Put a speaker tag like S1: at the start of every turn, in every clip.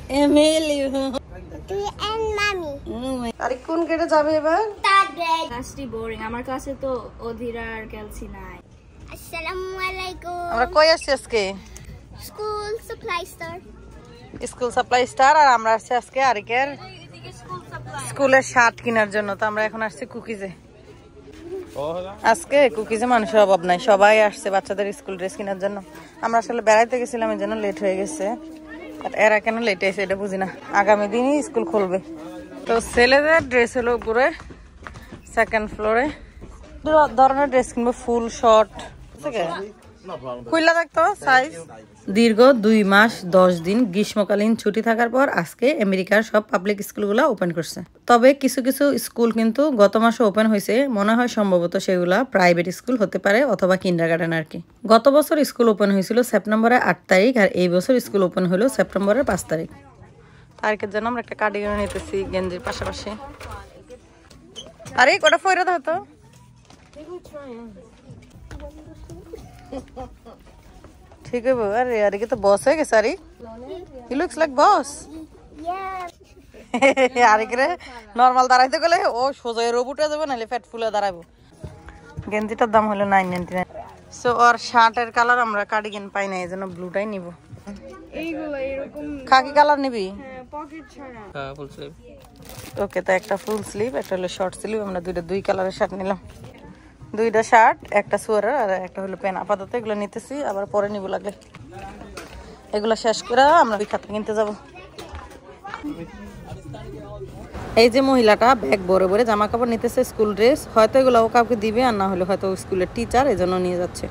S1: Emilio. And mommy. আরে কোন গ্রেডে যাবে এবার? Third grade.
S2: ক্লাসটি বোরিং। আমার ক্লাসে তো অধীরা আর ক্যালসি নাই।
S1: আসসালামু আলাইকুম। আমরা কই আসছি আজকে?
S3: School supply store.
S1: School supply store আর আমরা আসছি আজকে আরিকের স্কুলের শার্ট কেনার জন্য। তো আমরা এখন আসছি কুকিজে। আজকে কুকিজে মানুষের অভাব নাই, সবাই আসছে বাচ্চাদের স্কুল ড্রেস কেনার জন্য। আমরা আসলে বেড়াইতে গেছিলাম, এই জন্য লেট হয়ে গেছে। এরা কেন লেট হয়েছে এটা বুঝি না। আগামী দিনই স্কুল খুলবে। তো ছেলেদের ড্রেস হলো উপরে সেকেন্ড ফ্লোরে। ধরনের ড্রেস কিনবো, ফুল শর্ট খুললা থাকতো সাইজ। দীর্ঘ 2 মাস 10 দিন গ্রীষ্মকালীন ছুটি থাকার পর আজকে আমেরিকার সব পাবলিক স্কুলগুলো ওপেন করছে। তবে কিছু কিছু স্কুল কিন্তু গত মাসে ওপেন হয়েছে, মনে হয় সম্ভবত সেগুলা প্রাইভেট স্কুল হতে পারে অথবা কিন্ডারগার্টেন আর কি। গত বছর স্কুল ওপেন হয়েছিল সেপ্টেম্বরের 8 তারিখ আর এই বছর স্কুল ওপেন হলো সেপ্টেম্বরের 5 তারিখ। তারিখের জন্য আমরা একটা কার্ডিগান নিতেছি গেঞ্জির পাশাপাশি। আরে কটা ফয়রা দাও তো। ঠিক আছে আরে আরে তো বস হয়ে গেছে। আরে হি লুকস লাইক বস। আরে রে নরমাল দাঁড়াইতে গেলে ও সোজা রোবট হয়ে যাবে, নাহলে ফ্যাট ফুলে দাঁড়াবো। গেঞ্জিটার দাম হলো 9.99। সো আর শার্টের কালার আমরা কার্ডিগান পাই না, এই জন্য ব্লুটাই নিব।
S2: এইগুলো এরকম
S1: খাকি কালার নিবি?
S2: হ্যাঁ, পকেট ছাড়া।
S1: হ্যাঁ ফুল স্লিভ। ওকে, তো একটা ফুল স্লিভ, একটা হলো শর্ট স্লিভ। আমরা দুই কালারের শার্ট নিলাম। 2টা শার্ট, একটা সোয়াটার আর একটা হলো প্যান্ট। আপাতত এগুলো নিতেছি, আবার পরে নিব লাগলে। এগুলো শেষ করে আমরা বিখ্যাত কিনতে যাব। এই যে মহিলাটা ব্যাগ ভরে ভরে জামা কাপড় নিতেছে, স্কুল ড্রেস। হয়তো এগুলো ও কাউকে দিবে, আর না হলে হয়তো স্কুলের টিচার, এই জন্য নিয়ে যাচ্ছে।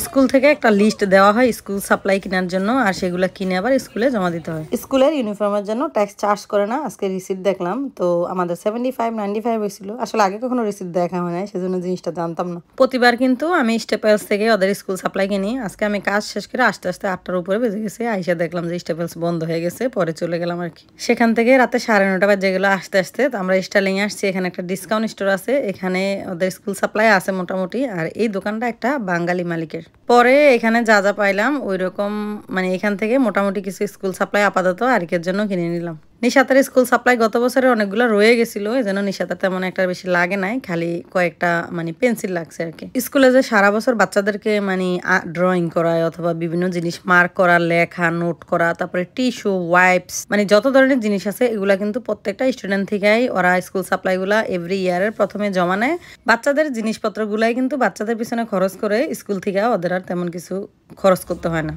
S1: স্কুল থেকে একটা লিস্ট দেওয়া হয় স্কুল সাপ্লাই কেনার জন্য, আর সেগুলো কিনে আবার স্কুলে জমা দিতে হয়। স্কুলের ইউনিফর্মের জন্য ট্যাক্স চার্জ করে না। আজকে রিসিট দেখলাম, তো আমাদের 75-95 হয়েছিল। আসলে আগে কখনো রিসিট দেখা হয় না, সেজন্য জিনিসটা জানতাম না। প্রতিবার কিন্তু আমি স্টেপেলস থেকে ওদের স্কুল সাপ্লাই কিনি। আজকে আমি কাজ শেষ করে আস্তে আস্তে 8টার উপরে বেজে গেছে। আইসা দেখলাম যে স্টেপেলস বন্ধ হয়ে গেছে, পরে চলে গেলাম আর কি। সেখান থেকে রাতে 9:30 বাজে গেলো আসতে আসতে। তো আমরা স্টার্লিং আসছি, এখানে একটা ডিসকাউন্ট স্টোর আছে, এখানে ওদের স্কুল সাপ্লাই আছে মোটামুটি। আর এই দোকানটা একটা বাঙালি মালিকের। পরে এখানে যা যা পাইলাম ওই রকম, মানে এখান থেকে মোটামুটি কিছু স্কুল সাপ্লাই আপাতত আরিকের জন্য কিনে নিলাম। নিশাতের স্কুল সাপ্লাই গত বছরে অনেকগুলো রয়ে গেছিল, এই জন্য নিশাতের তেমন একটা বেশি লাগে নাই, খালি কয়েকটা মানে পেন্সিল লাগছে আর কি। স্কুলে যে সারা বছর বাচ্চাদেরকে মানে ড্রয়িং করায় অথবা বিভিন্ন জিনিস মার্ক করা, লেখা, নোট করা, তারপরে টিস্যু, ওয়াইপস, মানে যত ধরনের জিনিস আছে এগুলা কিন্তু প্রত্যেকটা স্টুডেন্ট থেকেই ওরা স্কুল সাপ্লাইগুলা এভরি ইয়ারের প্রথমে জমা নেয়। বাচ্চাদের জিনিসপত্রগুলাই কিন্তু বাচ্চাদের পিছনে খরচ করে, স্কুল থেকে ওদের আর তেমন কিছু খরচ করতে হয় না।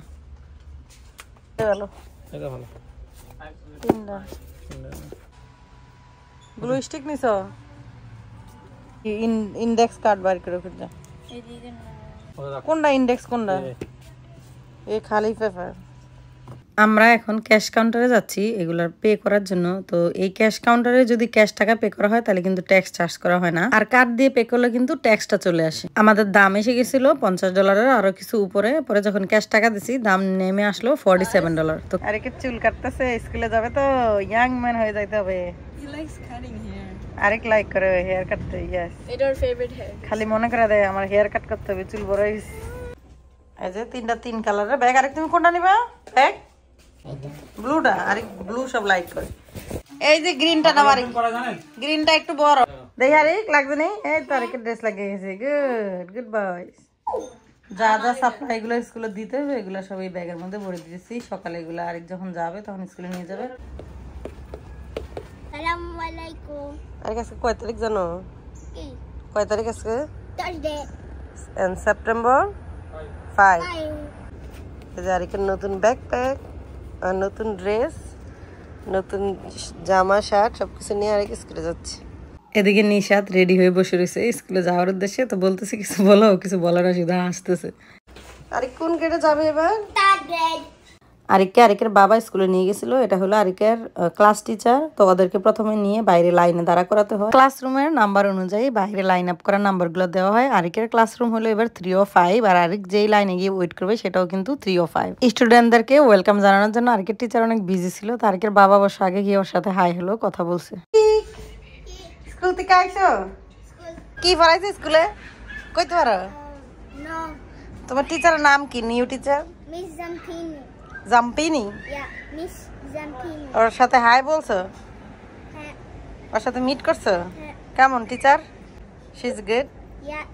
S1: ব্লু স্টিক নিছ? ইন্ডেক্স কার্ড বার করে খুঁজা। কোনটা ইন্ডেক্স, কোনটা? এই খালি পেপার। আমরা এখন ক্যাশ কাউন্টারে যাচ্ছি এগুলার পে করার জন্য। তো এই ক্যাশ কাউন্টারে যদি ক্যাশ টাকা পে করা হয় তাহলে কিন্তু ট্যাক্স চার্জ করা হয় না, আর কার্ড দিয়ে পে করলে কিন্তু ট্যাক্সটা চলে আসে। আমাদের দাম এসে গেছিল $50 আরো কিছু উপরে। পরে যখন ক্যাশ টাকা দিছি দাম নেমে আসলো $47। তো আরেকে চুল কাটতেছে, স্কুলে যাবে তো ইয়াং ম্যান হয়ে যাইতে হবে। আরেক লাইক করে হেয়ার কাটতে। ইয়েস,
S2: এটার ফেভারিট হেয়ার।
S1: খালি মনে করে দেয় আমার হেয়ার কাট করতে হবে, চুল বড় হয়েছে। এই যে 3 কালারের ব্যাগ। আরেক তুমি কোনটা নিবা ব্যাগ? ব্লুটা। আর ব্লু সব লাইক করে। এই যে গ্রিনটা না, আরেক গ্রিনটা একটু বড় দেখি। আরেক লাগবে নেই? এই তো আরেকের ড্রেস লাগিয়ে গেছে। গুড গুড বয়স। যা যা সাপ্লাই এগুলো স্কুলে দিতে হবে এগুলো সব এই ব্যাগের মধ্যে ভরে দিয়েছি। সকালে এগুলো আরেক যখন যাবে তখন স্কুলে নিয়ে যাবে।
S3: আসসালামু আলাইকুম।
S1: আরেক আজকে কয় তারিখ জানো? কয় তারিখ আজকে?
S3: থার্সডে।
S1: And September 5। এই যে আরেকের নতুন ব্যাকপ্যাক আর নতুন ড্রেস, নতুন জামা, শার্ট সবকিছু নিয়ে আরেক স্কুলে যাচ্ছে। এদিকে নিশাত রেডি হয়ে বসে রয়েছে স্কুলে যাওয়ার উদ্দেশ্যে। তো বলতেছে কিছু বলো, কিছু বলার শুধু হাসতেছে। আরেক কোন গ্রেডে যাবে এবার?
S3: Third grade.
S1: আরেকের বাবা স্কুলে নিয়ে গেছিল। এটা হলো আরেকের ক্লাস টিচার। তো ওদেরকে প্রথমে নিয়ে বাইরে লাইনে দাঁড়া করাতে হয়। ক্লাসরুমের নাম্বার অনুযায়ী বাইরে লাইন আপ করা নাম্বারগুলো দেওয়া হয়। আরেকের ক্লাসরুম হলো এবার 305, আর আরেক যেই লাইনে গিয়ে ওয়েট করবে সেটাও কিন্তু 305। স্টুডেন্টদেরকে ওয়েলকাম জানানোর জন্য আরেকের টিচার অনেক বিজি ছিল। তো আরেকের বাবা অবশ্য আগে গিয়ে ওর সাথে হাই হলো, কথা বলছে। স্কুল থেকে আইছো? কি পড়াইছে স্কুলে? কইতে পারো?
S3: নো।
S1: তোমার টিচারের নাম কি? New teacher
S3: miss Zampini.
S1: Zampini
S3: Yeah, Miss Zampini.
S1: ওর সাথে হাই বলছো
S3: হ্যাঁ,
S1: ওর সাথে মিট করছো
S3: হ্যাঁ,
S1: কেমন teacher she is good
S3: yeah,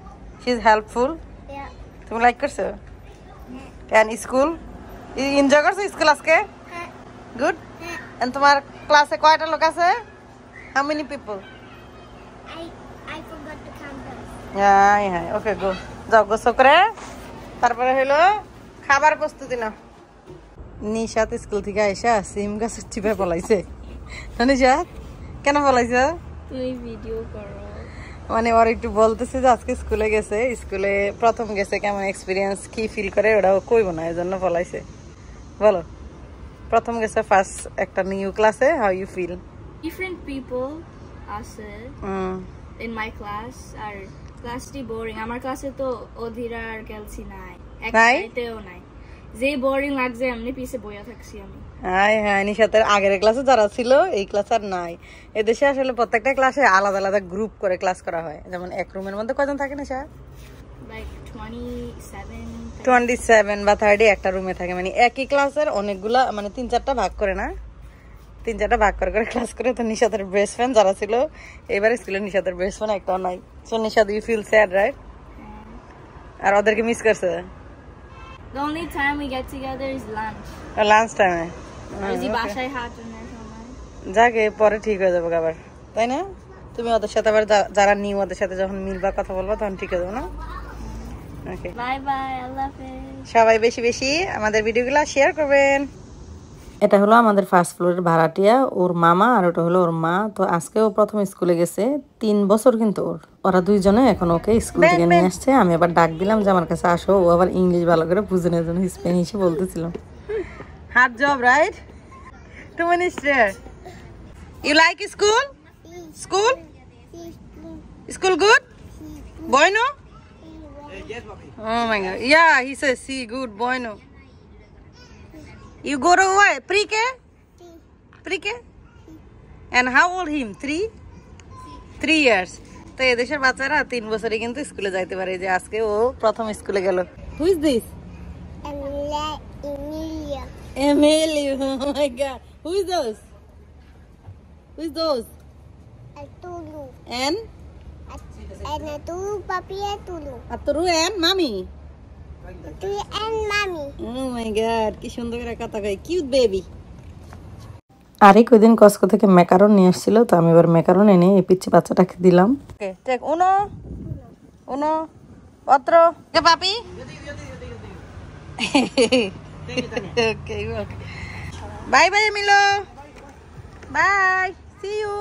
S1: she is helpful
S3: yeah,
S1: তুমি লাইক করছো কেন স্কুল এনজয় করছো স্কুল আজকে
S3: হ্যাঁ,
S1: গুড
S3: হ্যাঁ।
S1: এন্ড তোমার ক্লাসে কয়টা লোক আছে how many people
S3: I forgot to count them.
S1: Hi hi okay go যাও গোসল করে তারপরে হলো খাবার প্রস্তুতি নাও নিশাত স্কুল থেকে আইসা সিম গাছের চিপে পলাইছে না নিশাত কেন পলাইছে
S2: তুমি ভিডিও করো।
S1: মানে ওর একটু বলতেছে যে আজকে স্কুলে গেছে স্কুলে প্রথম গেছে কেমন এক্সপিরিয়েন্স কি ফিল করে ওটাও কইব না এই জন্য পলাইছে বলো প্রথম গেছে ফার্স্ট একটা নিউ ক্লাসে how you feel
S2: Different people আছে in my class আর ক্লাসটি বোরিং। আমার ক্লাসে তো অধীরা আর ক্যালসি নাই, একটাইতেও নাই। যে বোরিং লাগছে এমনি পিছে বইয়া থাকছি আমি।
S1: হাই হাই নিশাতের আগের ক্লাসে যারা ছিল এই ক্লাস আর নাই। এদেশে আসলে প্রত্যেকটা ক্লাসে আলাদা আলাদা গ্রুপ করে ক্লাস করা হয়। যেমন এক রুমের মধ্যে কয়জন থাকে নিশা?
S2: Like
S1: 27 বা 30 একটা রুমে থাকে। মানে একই ক্লাসের অনেকগুলা মানে 3-4টা ভাগ করে না, 3-4টা ভাগ করে করে ক্লাস করে। তো নিশাতের বেস্ট ফ্রেন্ড যারা ছিল এবার স্কুলে নিশাতের বেস্ট ফ্রেন্ড একটাও নাই। So Nishat you feel sad right? আর ওদেরকে মিস করছে?
S2: The only time we get together is lunch.
S1: Lunch টাইমে
S2: আর যে বাসায় হাঁটানোর সময়।
S1: যাকে পরে ঠিক হয়ে যাবে আবার, তাই না? তুমি ওদের সাথে আবার যারা নিউ ওদের সাথে যখন মিলবা কথা বলবা তখন ঠিক হয়ে যাবে না? ওকে
S2: বাই বাই, আল্লাহ হাফেজ।
S1: সবাই বেশি বেশি আমাদের ভিডিওগুলো শেয়ার করবেন। এটা হলো আমাদের ফার্স্ট ফ্লোরের ভাড়াটিয়া, ওর মামা, আর ওটা হলো ওর মা। তো আজকে ও প্রথম স্কুলে গেছে, 3 বছর কিন্তু ওরা দুইজনে এখন ওকে স্কুল থেকে নিয়ে আসছে। আমি আবার ডাক দিলাম যে আমার কাছে আসো, ও আবার ইংলিশ ভালো করে বুঝে নেওয়ার জন্য স্প্যানিশে বলতেছিলাম। Hard job right? 2 minutes there. You like school? School? School good? Bueno? Oh my God. Yeah, he says see good, bueno. You go to what? Pre-K? Pre-K? And how old him? 3 years. তো এদেশের বাচ্চারা 3 বছরে কিন্তু স্কুলে যাইতে পারে। যে আজকে ও প্রথম স্কুলে গেল। Who is this?
S3: Emilia.
S1: Emilio. Oh my God. Who is those? Who is those?
S3: Atulu.
S1: And?
S3: And Atulu, Papi Atulu.
S1: Aturu and Mami.
S3: Atulu and Mommy.
S1: Oh my God, কি সুন্দর করে কথা কয়, কিউট বেবি। আরে কয়দিন কসকো থেকে macaron নিয়ে আসছিল, তো আমি এবার ম্যাকারন এনে এই পিচ্চি বাচ্চাটাকে দিলাম। Okay take uno otro que papi okay bye bye Emilio, bye, see you.